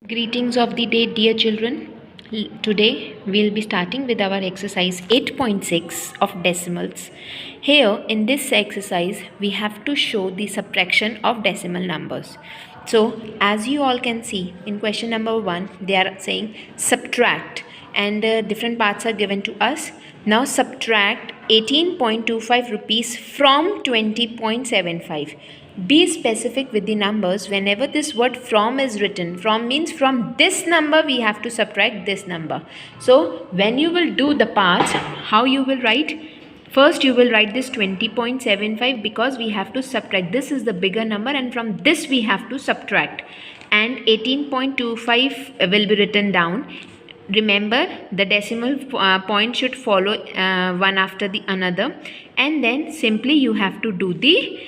Greetings of the day, dear children. Today we'll be starting with our exercise 8.6 of decimals. Here in this exercise, we have to show the subtraction of decimal numbers. So, as you all can see in question number 1, they are saying subtract, and different parts are given to us. Now, subtract 18.25 rupees from 20.75. Be specific with the numbers. Whenever this word from is written, from means from this number we have to subtract this number. So when you will do the parts, how you will write? First you will write this 20.75 because we have to subtract. This is the bigger number and from this we have to subtract. And 18.25 will be written down. Remember, the decimal point should follow one after the another, and then simply you have to do the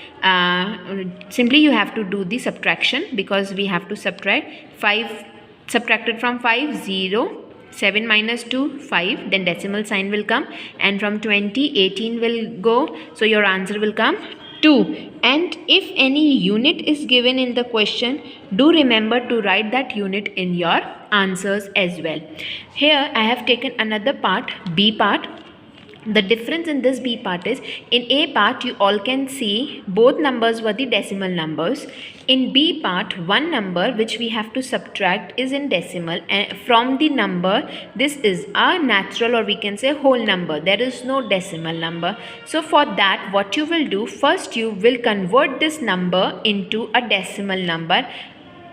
subtraction, because we have to subtract 5 subtracted from 5 0, 7 minus 2 5, then decimal sign will come, and from 20 18 will go, so your answer will come 2. And if any unit is given in the question, do remember to write that unit in your answers as well. Here I have taken another part, B part. The difference in this B part is, in A part you all can see both numbers were the decimal numbers. In B part, one number which we have to subtract is in decimal, and from the number this is a natural, or we can say whole number. There is no decimal number. So for that, what you will do, first you will convert this number into a decimal number.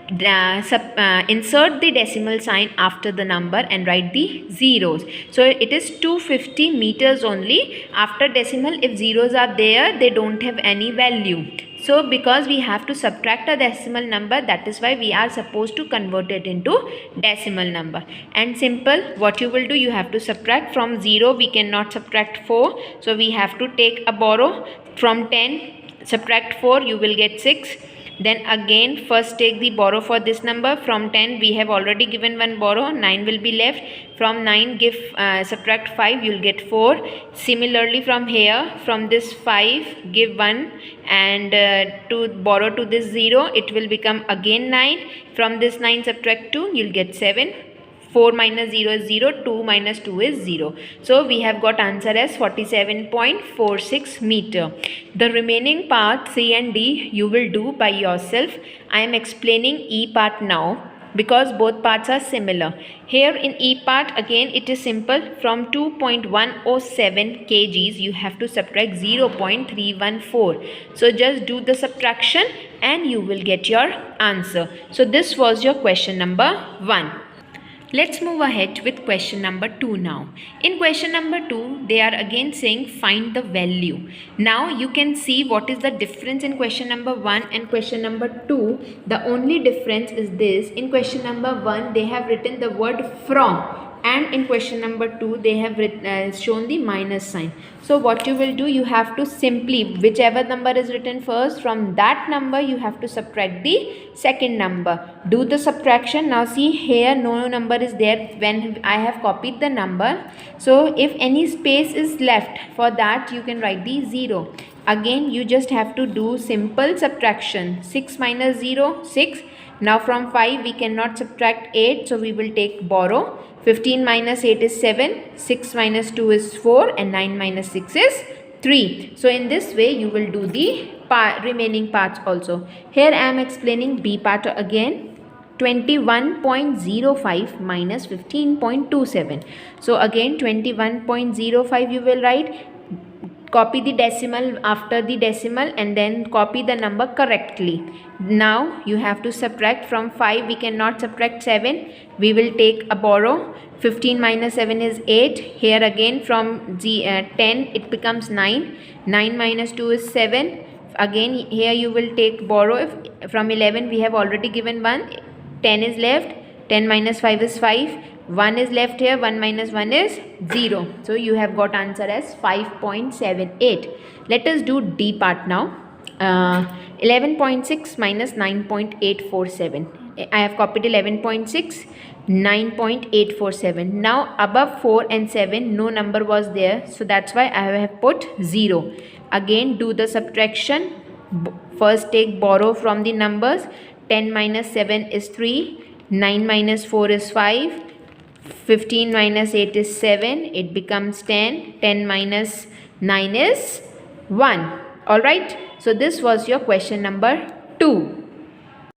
Insert the decimal sign after the number and write the zeros. So it is 250 meters only. After decimal, if zeros are there, they don't have any value. So because we have to subtract a decimal number, that is why we are supposed to convert it into decimal number. And simple, what you will do, you have to subtract from 0. We cannot subtract 4. So we have to take a borrow from 10. Subtract 4, you will get 6. Then again, first take the borrow for this number. From 10 we have already given one borrow, 9 will be left. From 9 subtract 5, you will get 4. Similarly from here, from this 5 give 1, and to borrow to this 0, it will become again 9. From this 9 subtract 2, you will get 7. 4 minus 0 is 0, 2 minus 2 is 0. So we have got answer as 47.46 meter. The remaining part C and D you will do by yourself. I am explaining E part now because both parts are similar. Here in E part, again it is simple. From 2.107 kgs you have to subtract 0.314. So just do the subtraction and you will get your answer. So this was your question number 1. Let's move ahead with question number 2 now. In question number 2, they are again saying find the value. Now you can see what is the difference in question number 1 and question number 2. The only difference is this. In question number 1, they have written the word from, and in question number 2 they have shown the minus sign. So what you will do, you have to simply, whichever number is written first, from that number you have to subtract the second number. Do the subtraction. Now see here, no number is there when I have copied the number. So if any space is left, for that you can write the 0. Again you just have to do simple subtraction. 6 minus 0, 6. Now from 5 we cannot subtract 8, so we will take borrow. 15 minus 8 is 7, 6 minus 2 is 4, and 9 minus 6 is 3. So in this way you will do the remaining parts also. Here I am explaining B part again. 21.05 minus 15.27. So again 21.05 you will write. Copy the decimal after the decimal and then copy the number correctly. Now you have to subtract. From 5 we cannot subtract 7. We will take a borrow. 15 minus 7 is 8. Here again from 10 it becomes 9. 9 minus 2 is 7. Again here you will take borrow. From 11 we have already given 1. 10 is left. 10 minus 5 is 5. 1 is left here, 1 minus 1 is 0. So you have got answer as 5.78. Let us do D part now. 11.6 minus 9.847. I have copied 11.6, 9.847. Now above 4 and 7 no number was there, so that's why I have put 0. Again do the subtraction. First take borrow from the numbers. 10 minus 7 is 3. 9 minus 4 is 5. 15 minus 8 is 7. It becomes 10. 10 minus 9 is 1. Alright. So this was your question number 2.